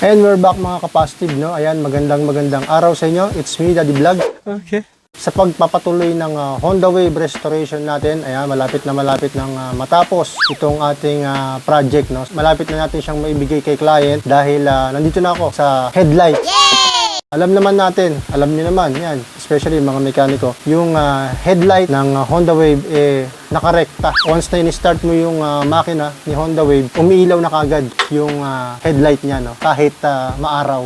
And we're back mga ka-positive, no? Ayan, magandang araw sa inyo. It's me, Daddy Vlog. Okay. Sa pagpapatuloy ng Honda Wave restoration natin, ayan, malapit nang matapos itong ating project, no? Malapit na natin siyang maibigay kay client dahil nandito na ako sa headlight. Alam naman natin, alam niyo naman, yan, especially mga mekaniko, yung headlight ng Honda Wave nakarekta. Once na in-start mo yung makina ni Honda Wave, umiilaw na kagad yung headlight niya, no? Kahit maaraw.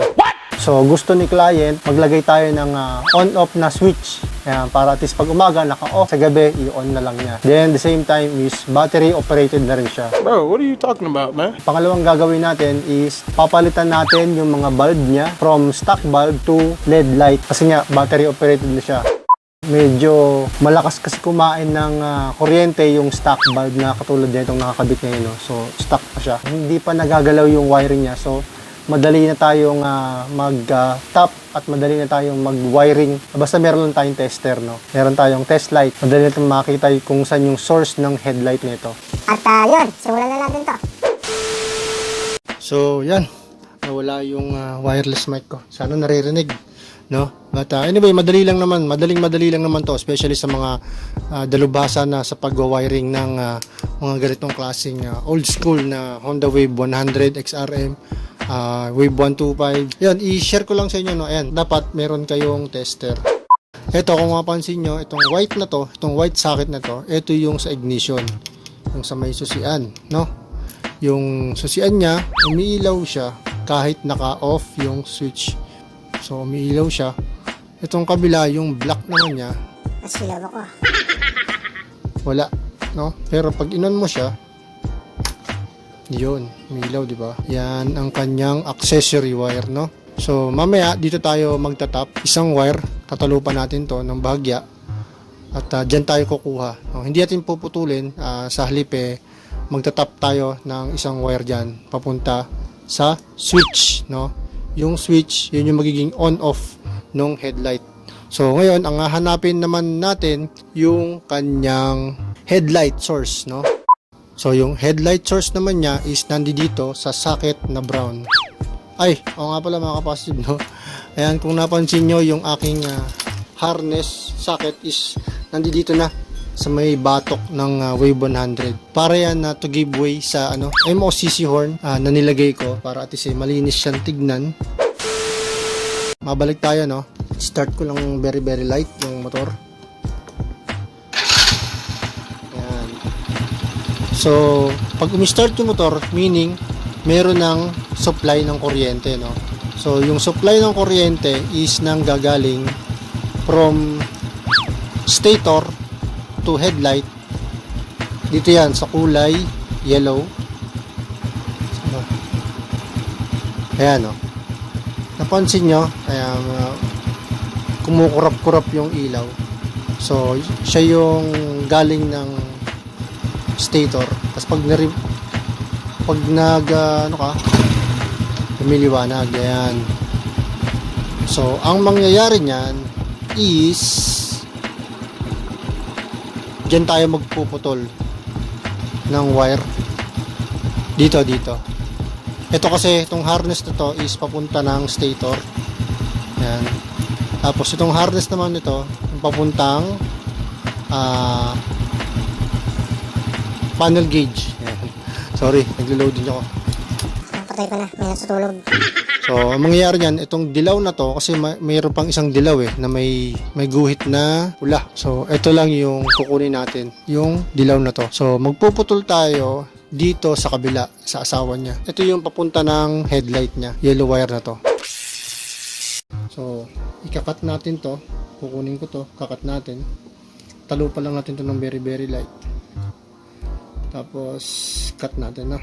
So, gusto ni client, maglagay tayo ng on-off na switch. Ayan, para at least pag umaga, naka-off. Sa gabi, i-on na lang niya. Then, the same time is battery-operated na rin siya. Bro, what are you talking about, man? Pangalawang gagawin natin is papalitan natin yung mga bulb niya from stock bulb to LED light. Kasi nga, battery-operated na siya. Medyo malakas kasi kumain ng kuryente yung stock bulb na katulad na itong nakakabit ngayon. No? So, stock pa siya. Hindi pa nagagalaw yung wiring niya. So, madali na tayong mag-top at madali na tayong mag-wiring. Basta meron lang tayong tester, no? Meron tayong test light. Madali na tayong makita kung saan yung source ng headlight nito. At yun, simulan na natin to. So, yan. Nawala yung wireless mic ko. Sana naririnig, no? But anyway, madaling madali lang naman to, especially sa mga dalubhasa na sa pag-wiring ng mga ganitong klaseng old school na Honda Wave 100 XRM. Wave 125. Yan, i-share ko lang sa inyo, no? Ayan, dapat meron kayong tester. Ito, kung mapansin nyo, itong white na to, itong white socket na to, ito yung sa ignition. Yung sa may susian, no? Yung susian niya, umiilaw siya kahit naka-off yung switch. So, umiilaw siya. Itong kabila, yung black naman niya, Nasilaw ako. wala, no? Pero pag inon mo siya, yun, umiilaw, di ba? Yan ang kanyang accessory wire, no? So, mamaya dito tayo magtatap. Isang wire, tatalupan natin to ng bahagya. At dyan tayo kukuha. No? Hindi natin puputulin. Sa halip magtatap tayo ng isang wire dyan papunta sa switch, no? Yung switch, yun yung magiging on-off ng headlight. So, ngayon, ang hahanapin naman natin yung kanyang headlight source, no? So, yung headlight source naman niya is nandito sa socket na brown. Ay, oo nga pala mga kapasitive, no? Ayan, kung napansin nyo, yung aking harness socket is nandito na sa may batok ng Wave 100. Para yan na to give way sa MOCC horn na nilagay ko para at least malinis siyang tignan. Mabalik tayo, no? Start ko lang very light yung motor. So, pag umi-start yung motor, meaning meron ng supply ng kuryente, no? So, yung supply ng kuryente is nang gagaling from stator to headlight. Dito yan, sa kulay yellow. Ayan, no? Napansin nyo, ayan, kumukurap-kurap yung ilaw. So, siya yung galing ng stator. Tapos pag lumiliwanag, ayan. So, ang mangyayari niyan is dyan tayo magpuputol ng wire dito. Ito kasi, itong harness na to is papunta ng stator. Ayan. Tapos itong harness naman nito papuntang panel gauge. Sorry, naglo-load din ako. Patay ko na, may nasutulog. So, ang mangyayari niyan, itong dilaw na to, kasi mayroon pang isang dilaw na may guhit na pula. So, ito lang yung kukunin natin, yung dilaw na to. So, magpuputol tayo dito sa kabila, sa asawa niya. Ito yung papunta ng headlight niya, yellow wire na to. So, ikakat natin to. Kukunin ko to, kakat natin. Talupan lang natin to ng very light. Tapos, cut natin na.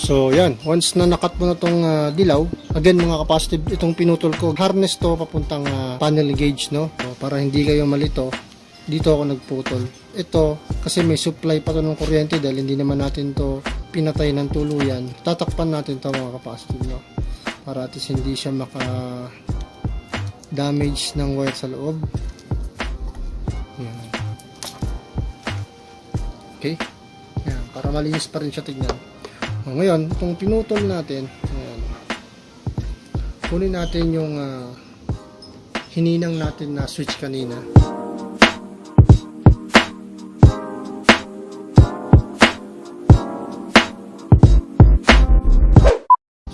So, yan. Once na nakat mo na itong dilaw, again mga kapasitive, itong pinutol ko, harness to papuntang panel gauge, no? So, para hindi kayo malito, dito ako nagputol. Ito, kasi may supply pa to ng kuryente dahil hindi naman natin to pinatay ng tuluyan, tatakpan natin ito mga kapastig, no? Para at least hindi siya damage ng wire sa loob. Yan. Okay, yan, para malinis pa rin siya tignan. Ngayon, itong pinutol natin, ayan, kunin natin yung hininang natin na switch kanina.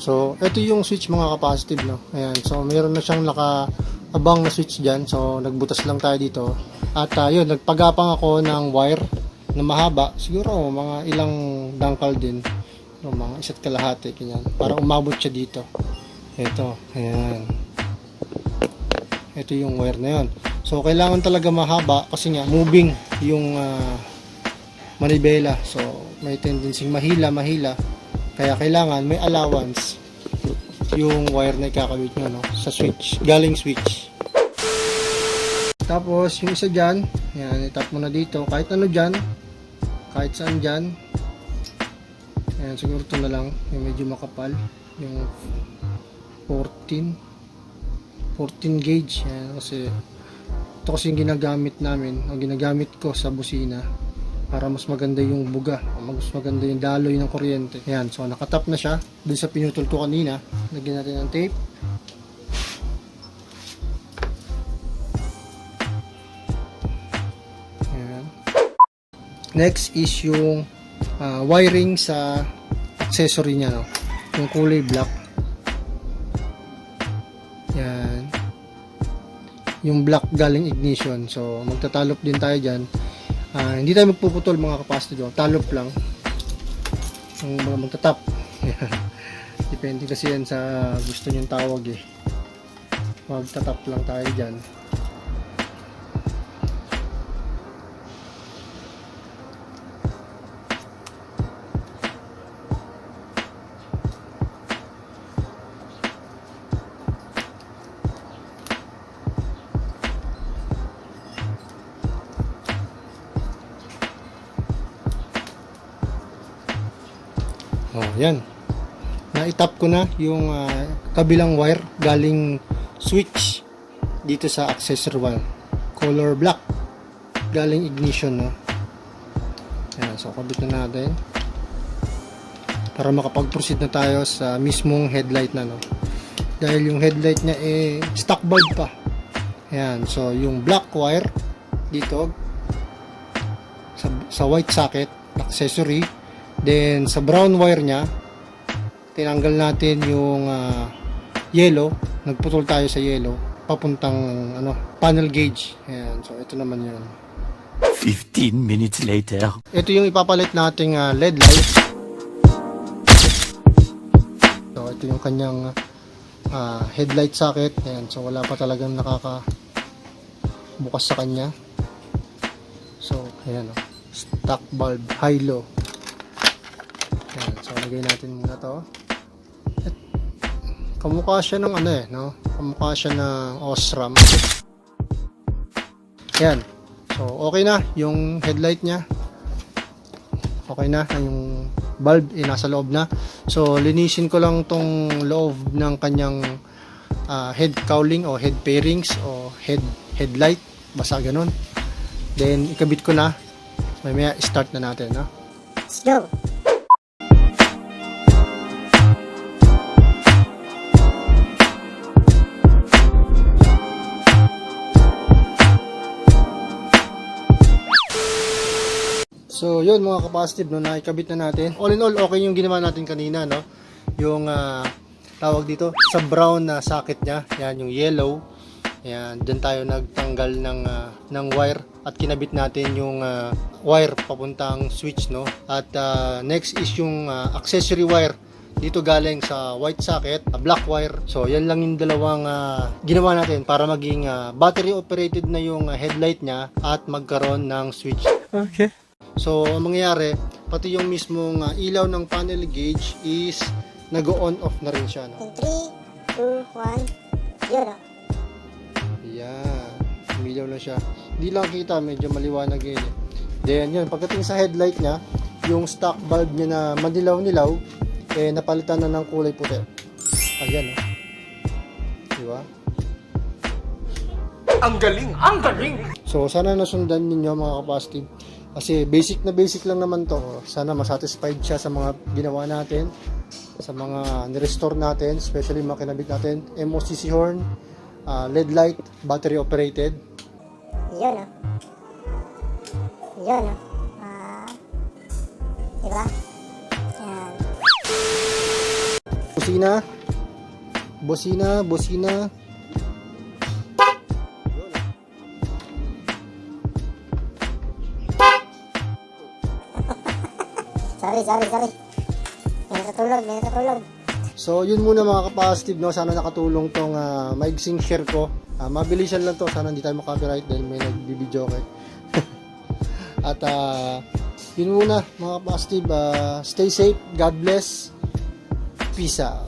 So, ito yung switch mga kapasitive, no? Ayan, so mayroon na siyang nakaabang na switch dyan. So, nagbutas lang tayo dito. At yun, nagpagapang ako ng wire na mahaba. Siguro, mga ilang dangkal din. So, mga 1.5, ganyan. Para umabot siya dito. Ito, ayan. Ito yung wire na yun. So, kailangan talaga mahaba kasi nga, moving yung manibela. So, may tendency mahila. Kaya kailangan may allowance yung wire na ikakabit nyo, no? Sa switch, galing switch. Tapos yung isa dyan, yan, itap mo na dito, kahit ano dyan, kahit saan dyan. Ayan, siguro ito na lang, yung medyo makapal, yung 14 gauge, yan, kasi ito kasi yung ginagamit namin, o ginagamit ko sa busina para mas maganda yung buga, mas maganda yung daloy ng kuryente. Ayan, so nakatap na siya dun sa pinutol ko kanina. Lagyan natin ng tape. Ayan. Next is yung wiring sa accessory niya, no? Yung kulay black. Yan. Yung black galing ignition. So magtatalop din tayo dyan. Hindi tayo magpuputol mga kapasitor, talop lang ang mga magtatap. Depende kasi yan sa gusto nyong tawag eh. Magtatap lang tayo dyan. Oh, yan. Na-tap ko na yung kabilang wire galing switch dito sa accessory wire. Color black. Galing ignition, no? Yan, so kabit na natin. Para makapag-proceed na tayo sa mismong headlight na, no? Dahil yung headlight niya stock bulb pa. Yan, so yung black wire dito sa white socket, accessory. Then sa brown wire niya, tinanggal natin yung yellow, nagputol tayo sa yellow papuntang panel gauge. Ayan, so ito naman yun. 15 minutes later. Ito yung ipapalit nating LED light. So ito yung kanyang headlight socket. Ayan, so wala pa talagang bukas sa kanya. So ayan, stock bulb high low. Ayan, so lagay natin muna to. At kamukha siya ng kamukha siya ng Osram. Ayan, so okay na yung headlight nya, okay na yung bulb nasa loob na. So linisin ko lang tong loob ng kanyang head cowling o head pairings o headlight, basta ganun. Then ikabit ko na, mamaya start na natin, no? Let's go! So yun mga kapasitive, no, naikabit na natin. All in all, okay yung ginawa natin kanina, no? Yung tawag dito, sa brown na socket niya, yan yung yellow. Ayan, dyan tayo nagtanggal ng wire at kinabit natin yung wire papuntang switch, no? At next is yung accessory wire. Dito galing sa white socket, black wire. So yan lang yung dalawang ginawa natin para maging battery operated na yung headlight niya at magkaroon ng switch. Okay. So, ang mangyayari, pati yung mismong ilaw ng panel gauge is nag-on off na rin siya, no? In 3, 2, 1, yun, Yan. Umilaw na siya. Hindi lang kita, medyo maliwanag yun. Then, yun, pagdating sa headlight niya, yung stock bulb niya na madilaw-nilaw, eh napalitan na ng kulay puti. Ayan, oh. Diba? Ang galing! Ang galing! So, sana nasundan ninyo mga kapasitive. Kasi basic na basic lang naman to. Sana masatisfied siya sa mga ginawa natin, sa mga nirestore natin, especially mga kinabit natin. MOCC horn, LED light, battery operated. Yun, oh. Yun, oh. Diba? Yan. Busina. Busina, busina. Sorry. May natutulog. So, yun muna mga kapasitive, no? Sana nakatulong tong maigsing share ko. Mabilisan lang to. Sana hindi tayo makapiright dahil may nagbibideo ko. At yun muna mga kapasitive. Stay safe. God bless. Peace out.